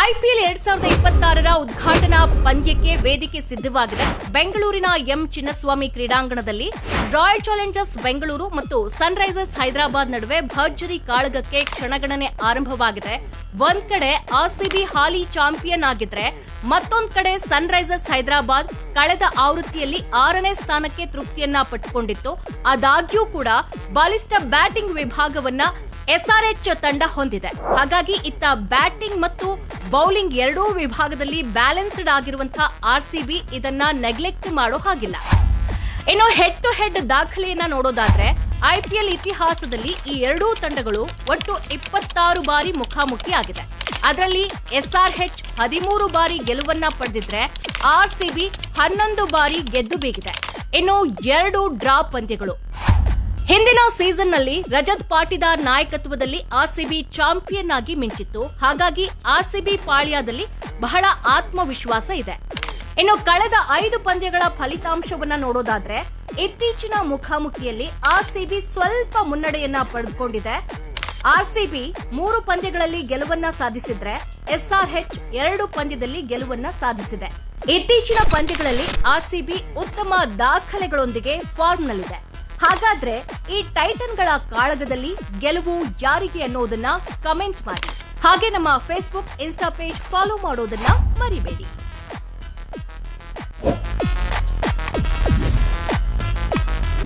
IPL 2026ರ ಉದ್ಘಾಟನಾ ಪಂದ್ಯಕ್ಕೆ ವೇದಿಕೆ ಸಿದ್ಧವಾಗಿದೆ. ಬೆಂಗಳೂರಿನ ಎಂ ಚಿನ್ನಸ್ವಾಮಿ ಕ್ರೀಡಾಂಗಣದಲ್ಲಿ ರಾಯಲ್ ಚಾಲೆಂಜರ್ಸ್ ಬೆಂಗಳೂರು ಮತ್ತು ಸನ್ರೈಸರ್ಸ್ ಹೈದರಾಬಾದ್ ನಡುವೆ ಭರ್ಜರಿ ಕಾಳಗಕ್ಕೆ ಕ್ಷಣಗಣನೆ ಆರಂಭವಾಗಿದೆ. ಒಂದ್ ಕಡೆ ಆರ್ಸಿಬಿ ಹಾಲಿ ಚಾಂಪಿಯನ್ ಆಗಿದ್ರೆ, ಮತ್ತೊಂದ್ ಕಡೆ ಸನ್ರೈಸರ್ಸ್ ಹೈದರಾಬಾದ್ ಕಳೆದ ಆವೃತ್ತಿಯಲ್ಲಿ 6ನೇ ಸ್ಥಾನಕ್ಕೆ ತೃಪ್ತಿಯನ್ನ ಪಟ್ಟುಕೊಂಡಿತ್ತು. ಆದಾಗ್ಯೂ ಕೂಡ ಬಲಿಷ್ಠ ಬ್ಯಾಟಿಂಗ್ ವಿಭಾಗವನ್ನ ಎಸ್ಆರ್ಎಚ್ ತಂಡ ಹೊಂದಿದೆ. ಹಾಗಾಗಿ ಇತ್ತ ಬ್ಯಾಟಿಂಗ್ ಮತ್ತು ಬೌಲಿಂಗ್ ಎರಡೂ ವಿಭಾಗದಲ್ಲಿ ಬ್ಯಾಲೆನ್ಸ್ಡ್ ಆಗಿರುವಂತಹ ಆರ್ಸಿಬಿ ಇದನ್ನ ನೆಗ್ಲೆಕ್ಟ್ ಮಾಡೋ ಹಾಗಿಲ್ಲ. ಇನ್ನು ಹೆಡ್ ಟು ಹೆಡ್ ದಾಖಲೆಯನ್ನ ನೋಡೋದಾದ್ರೆ, ಐಪಿಎಲ್ ಇತಿಹಾಸದಲ್ಲಿ ಈ ಎರಡೂ ತಂಡಗಳು ಒಟ್ಟು 26 ಬಾರಿ ಮುಖಾಮುಖಿ ಆಗಿದೆ. ಅದರಲ್ಲಿ ಎಸ್ಆರ್ಎಚ್ 13 ಬಾರಿ ಗೆಲುವನ್ನ ಪಡೆದಿದ್ರೆ, ಆರ್ಸಿಬಿ 11 ಬಾರಿ ಗೆದ್ದು ಬೀಗಿದೆ. ಇನ್ನು 2 ಡ್ರಾ ಪಂದ್ಯಗಳು. ಹಿಂದಿನ ಸೀಸನ್ನಲ್ಲಿ ರಜತ್ ಪಾಟಿದಾರ್ ನಾಯಕತ್ವದಲ್ಲಿ ಆರ್ಸಿಬಿ ಚಾಂಪಿಯನ್ ಆಗಿ ಮಿಂಚಿತ್ತು. ಹಾಗಾಗಿ ಆರ್ಸಿಬಿ ಪಾಳ್ಯದಲ್ಲಿ ಬಹಳ ಆತ್ಮವಿಶ್ವಾಸ ಇದೆ. ಇನ್ನು ಕಳೆದ 5 ಪಂದ್ಯಗಳ ಫಲಿತಾಂಶವನ್ನ ನೋಡೋದಾದ್ರೆ, ಇತ್ತೀಚಿನ ಮುಖಾಮುಖಿಯಲ್ಲಿ ಆರ್ಸಿಬಿ ಸ್ವಲ್ಪ ಮುನ್ನಡೆಯನ್ನ ಪಡೆದುಕೊಂಡಿದೆ. ಆರ್ಸಿಬಿ 3 ಪಂದ್ಯಗಳಲ್ಲಿ ಗೆಲುವನ್ನ ಸಾಧಿಸಿದ್ರೆ, ಎಸ್ಆರ್ಎಚ್ 2 ಪಂದ್ಯದಲ್ಲಿ ಗೆಲುವನ್ನ ಸಾಧಿಸಿದೆ. ಇತ್ತೀಚಿನ ಪಂದ್ಯಗಳಲ್ಲಿ ಆರ್ಸಿಬಿ ಉತ್ತಮ ದಾಖಲೆಗಳೊಂದಿಗೆ ಫಾರ್ಮ್ನಲ್ಲಿದೆ. ಹಾಗಾದ್ರೆ ಈ ಟೈಟನ್ಗಳ ಕಾಳಗದಲ್ಲಿ ಗೆಲುವು ಯಾರಿಗೆ ಅನ್ನೋದನ್ನ ಕಮೆಂಟ್ ಮಾಡಿ. ಹಾಗೆ ನಮ್ಮ ಫೇಸ್ಬುಕ್, ಇನ್ಸ್ಟಾ ಪೇಜ್ ಫಾಲೋ ಮಾಡೋದನ್ನ ಮರಿಬೇಡಿ.